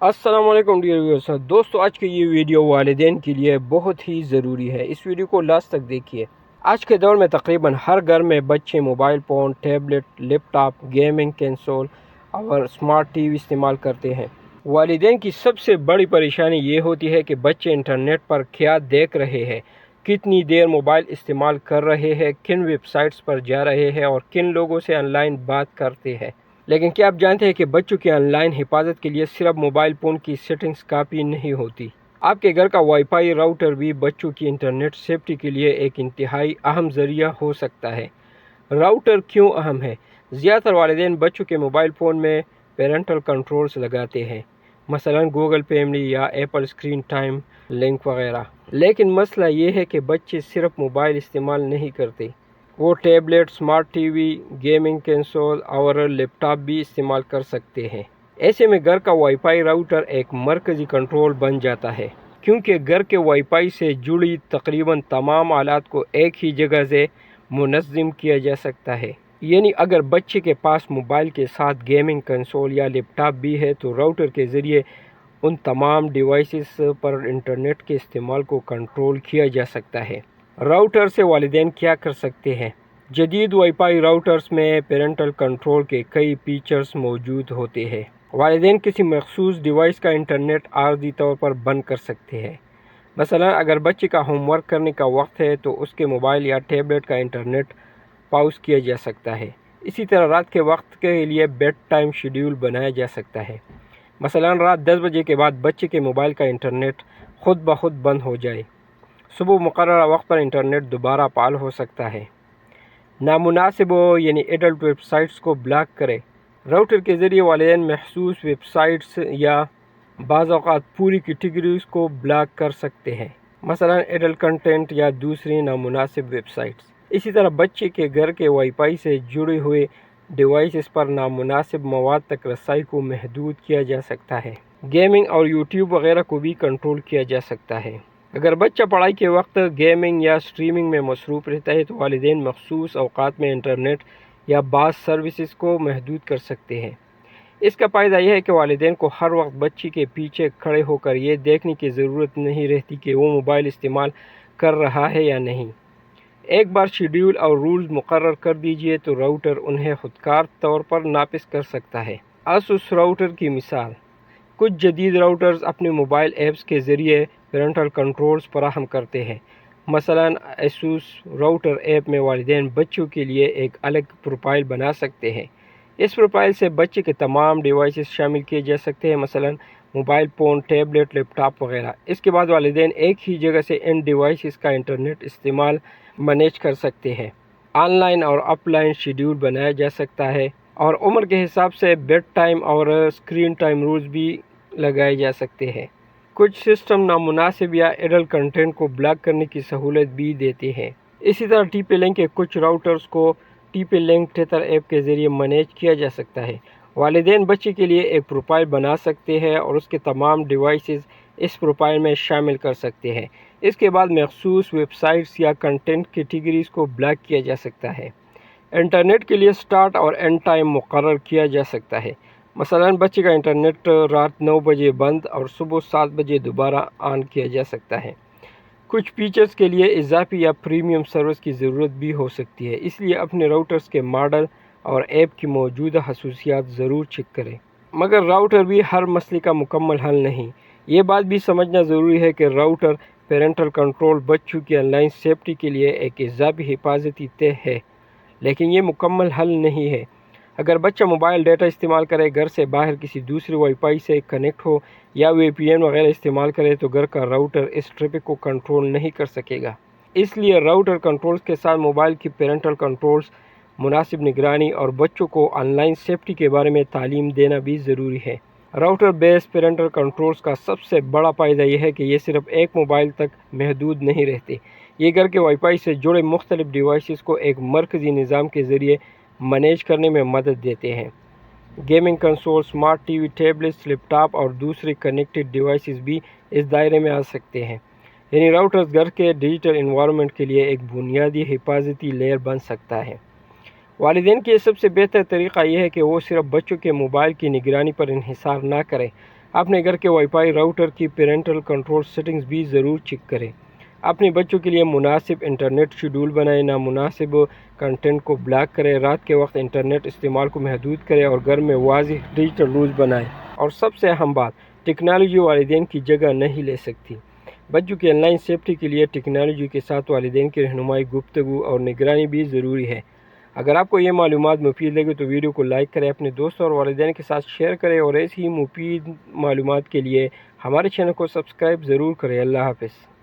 السلام علیکم dear viewers دوستو، آج کی یہ ویڈیو والدین کے لیے بہت ہی ضروری ہے۔ اس ویڈیو کو لاسٹ تک دیکھیے۔ آج کے دور میں تقریباً ہر گھر میں بچے موبائل فون، ٹیبلٹ، لیپ ٹاپ، گیمنگ کنسول اور اسمارٹ ٹی وی استعمال کرتے ہیں۔ والدین کی سب سے بڑی پریشانی یہ ہوتی ہے کہ بچے انٹرنیٹ پر کیا دیکھ رہے ہیں، کتنی دیر موبائل استعمال کر رہے ہیں، کن ویب سائٹس پر جا رہے ہیں اور کن لوگوں سے آن لائن بات کرتے ہیں۔ لیکن کیا آپ جانتے ہیں کہ بچوں کی آن لائن حفاظت کے لیے صرف موبائل فون کی سیٹنگز کافی نہیں ہوتی؟ آپ کے گھر کا وائی فائی راؤٹر بھی بچوں کی انٹرنیٹ سیفٹی کے لیے ایک انتہائی اہم ذریعہ ہو سکتا ہے۔ راؤٹر کیوں اہم ہے؟ زیادہ تر والدین بچوں کے موبائل فون میں پیرنٹل کنٹرولز لگاتے ہیں، مثلا گوگل فیملی یا ایپل اسکرین ٹائم لنک وغیرہ۔ لیکن مسئلہ یہ ہے کہ بچے صرف موبائل استعمال نہیں کرتے، وہ tablet, smart T V, gaming console اور لیپ ٹاپ بھی استعمال کر سکتے ہیں۔ ایسے میں گھر کا وائی فائی راؤٹر ایک مرکزی کنٹرول بن جاتا ہے، کیونکہ گھر کے وائی فائی سے جڑی تقریباً تمام آلات کو ایک ہی جگہ سے منظم کیا جا سکتا ہے۔ یعنی اگر بچے کے پاس موبائل کے ساتھ گیمنگ کنسول یا لیپ ٹاپ بھی ہے تو راؤٹر کے ذریعے ان تمام ڈیوائسز پر انٹرنیٹ کے استعمال کو کنٹرول کیا جا سکتا ہے۔ راؤٹر سے والدین کیا کر سکتے ہیں؟ جدید وائی فائی راؤٹرز میں پیرنٹل کنٹرول کے کئی فیچرز موجود ہوتے ہیں۔ والدین کسی مخصوص ڈیوائس کا انٹرنیٹ عارضی طور پر بند کر سکتے ہیں۔ مثلا اگر بچے کا ہوم ورک کرنے کا وقت ہے تو اس کے موبائل یا ٹیبلٹ کا انٹرنیٹ پاؤز کیا جا سکتا ہے۔ اسی طرح رات کے وقت کے لیے بیڈ ٹائم شیڈیول بنایا جا سکتا ہے، مثلا رات 10 بجے کے بعد بچے کے موبائل کا انٹرنیٹ خود بخود بند ہو جائے، صبح مقررہ وقت پر انٹرنیٹ دوبارہ فعال ہو سکتا ہے۔ نامناسب یعنی ایڈلٹ ویب سائٹس کو بلاک کرے۔ راؤٹر کے ذریعے والدین محسوس ویب سائٹس یا بعض اوقات پوری کیٹیگریز کو بلاک کر سکتے ہیں، مثلا ایڈلٹ کنٹینٹ یا دوسری نامناسب ویب سائٹس۔ اسی طرح بچے کے گھر کے وائی فائی سے جڑے ہوئے ڈیوائسز پر نامناسب مواد تک رسائی کو محدود کیا جا سکتا ہے۔ گیمنگ اور یوٹیوب وغیرہ کو بھی کنٹرول کیا جا سکتا ہے۔ اگر بچہ پڑھائی کے وقت گیمنگ یا اسٹریمنگ میں مصروف رہتا ہے تو والدین مخصوص اوقات میں انٹرنیٹ یا بعض سروسز کو محدود کر سکتے ہیں۔ اس کا فائدہ یہ ہے کہ والدین کو ہر وقت بچے کے پیچھے کھڑے ہو کر یہ دیکھنے کی ضرورت نہیں رہتی کہ وہ موبائل استعمال کر رہا ہے یا نہیں۔ ایک بار شیڈیول اور رولز مقرر کر دیجئے تو راؤٹر انہیں خودکار طور پر نافذ کر سکتا ہے۔ اسوس راؤٹر کی مثال: کچھ جدید راؤٹرز اپنے موبائل ایپس کے ذریعے پیرنٹل کنٹرولز فراہم کرتے ہیں۔ مثلا اسوس راؤٹر ایپ میں والدین بچوں کے لیے ایک الگ پروفائل بنا سکتے ہیں۔ اس پروفائل سے بچے کے تمام ڈیوائسز شامل کیے جا سکتے ہیں، مثلا موبائل فون، ٹیبلٹ، لیپ ٹاپ وغیرہ۔ اس کے بعد والدین ایک ہی جگہ سے ان ڈیوائسز کا انٹرنیٹ استعمال مینیج کر سکتے ہیں۔ آن لائن اور آف لائن شیڈیول بنایا جا سکتا ہے اور عمر کے حساب سے بیڈ ٹائم اور اسکرین ٹائم رولز بھی لگائے جا سکتے ہیں۔ کچھ سسٹم نامناسب یا ایڈلٹ کنٹینٹ کو بلاک کرنے کی سہولت بھی دیتے ہیں۔ اسی طرح ٹی پی لنک کے کچھ راؤٹرز کو ٹی پی لنک ٹیتھر ایپ کے ذریعے مینیج کیا جا سکتا ہے۔ والدین بچے کے لیے ایک پروفائل بنا سکتے ہیں اور اس کے تمام ڈیوائسز اس پروفائل میں شامل کر سکتے ہیں۔ اس کے بعد مخصوص ویب سائٹس یا کنٹینٹ کیٹیگریز کو بلاک کیا جا سکتا ہے۔ انٹرنیٹ کے لیے سٹارٹ اور اینڈ ٹائم مقرر کیا جا سکتا ہے، مثلا بچے کا انٹرنیٹ رات 9 بجے بند اور صبح 7 بجے دوبارہ آن کیا جا سکتا ہے۔ کچھ فیچرز کے لیے اضافی یا پریمیم سروس کی ضرورت بھی ہو سکتی ہے، اس لیے اپنے راؤٹرز کے ماڈل اور ایپ کی موجودہ خصوصیات ضرور چیک کریں۔ مگر راؤٹر بھی ہر مسئلے کا مکمل حل نہیں۔ یہ بات بھی سمجھنا ضروری ہے کہ راؤٹر پیرنٹل کنٹرول بچوں کی آن لائن سیفٹی کے لیے ایک اضافی حفاظتی تہہ ہے، لیکن یہ مکمل حل نہیں ہے۔ اگر بچہ موبائل ڈیٹا استعمال کرے، گھر سے باہر کسی دوسرے وائی فائی سے کنیکٹ ہو یا وی پی این وغیرہ استعمال کرے تو گھر کا راؤٹر اس ٹریفک کو کنٹرول نہیں کر سکے گا۔ اس لیے راؤٹر کنٹرولز کے ساتھ موبائل کی پیرنٹل کنٹرولز، مناسب نگرانی اور بچوں کو آن لائن سیفٹی کے بارے میں تعلیم دینا بھی ضروری ہے۔ راؤٹر بیس پیرنٹل کنٹرولز کا سب سے بڑا فائدہ یہ ہے کہ یہ صرف ایک موبائل تک محدود نہیں رہتے، یہ گھر کے وائی فائی سے جڑے مختلف ڈیوائسز کو ایک مرکزی نظام کے ذریعے مینیج کرنے میں مدد دیتے ہیں۔ Gaming console, smart TV, tablets, laptop اور دوسری کنیکٹڈ ڈیوائسز بھی اس دائرے میں آ سکتے ہیں۔ یعنی راؤٹرز گھر کے ڈیجیٹل انوائرمنٹ کے لیے ایک بنیادی حفاظتی لیئر بن سکتا ہے۔ والدین کے سب سے بہتر طریقہ یہ ہے کہ وہ صرف بچوں کے موبائل کی نگرانی پر انحصار نہ کریں۔ اپنے گھر کے وائی فائی راؤٹر کی پیرنٹل کنٹرول سیٹنگز بھی ضرور چیک کریں۔ اپنے بچوں کے لیے مناسب انٹرنیٹ شیڈول بنائیں، نامناسب کنٹینٹ کو بلاک کریں، رات کے وقت انٹرنیٹ استعمال کو محدود کریں اور گھر میں واضح ڈیجیٹل رولز بنائیں۔ اور سب سے اہم بات، ٹیکنالوجی والدین کی جگہ نہیں لے سکتی۔ بچوں کی آن لائن سیفٹی کے لیے ٹیکنالوجی کے ساتھ والدین کی رہنمائی، گفتگو اور نگرانی بھی ضروری ہے۔ اگر آپ کو یہ معلومات مفید لگے تو ویڈیو کو لائک کریں، اپنے دوستوں اور والدین کے ساتھ شیئر کریں اور ایسی ہی مفید معلومات کے لیے ہمارے چینل کو سبسکرائب ضرور کریں۔ اللہ حافظ۔